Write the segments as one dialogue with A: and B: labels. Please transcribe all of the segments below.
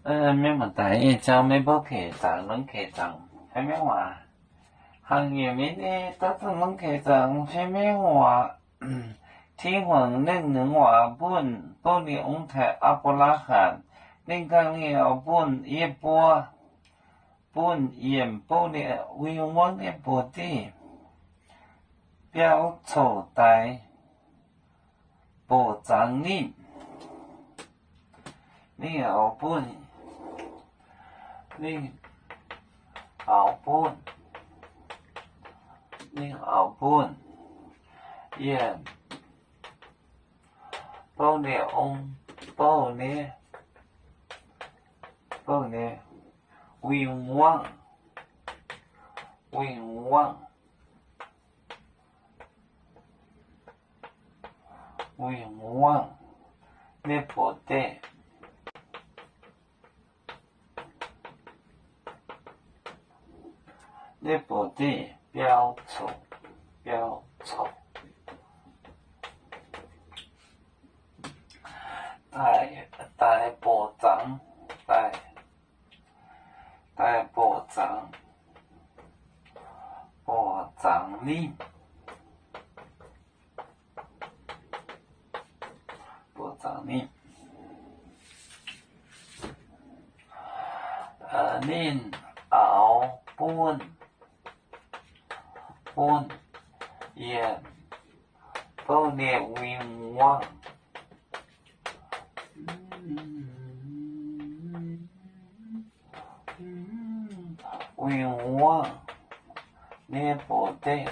A: 咩問題？就咩波騎站、輪騎站係咩話？行業面呢，得是輪騎站係咩話？天皇令人話本玻璃翁台阿伯拉罕，另個了本一波本演玻璃為王的波地，表丑代波長令，了本令後本令後本演玻璃翁玻璃為王的波地。那波地表丑，大波长，大波长令，令熬本演玻璃为王。为王的波地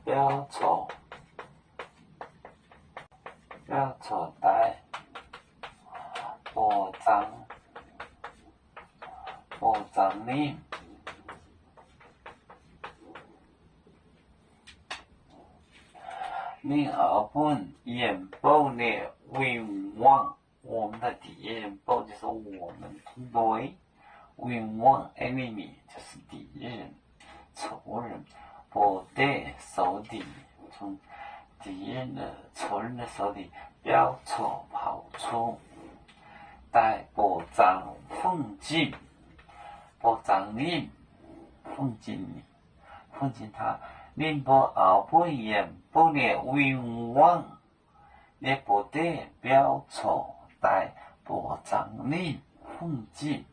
A: 表丑代波长令，令二本演玻璃为王。我们的敌人，报就是我们对，为王 enemy 就是敌人、仇人，波地手底，从敌人的仇人的手里表丑跑出，带波长奉进，波长令奉进他，令波后本演玻璃为王，那波地表丑。代波长令奉进，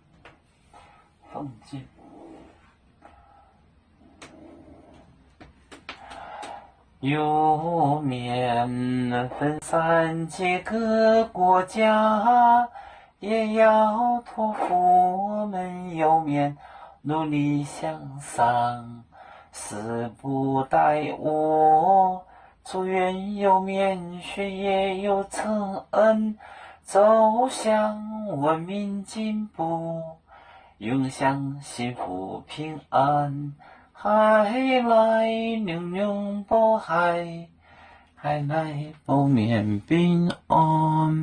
A: 有面分散几个国家，也要托付我们有面努力向上，死不待我，祝愿有面学业有成恩。走向文明进步，永享幸福平安。海来宁永保海，海来保面平安。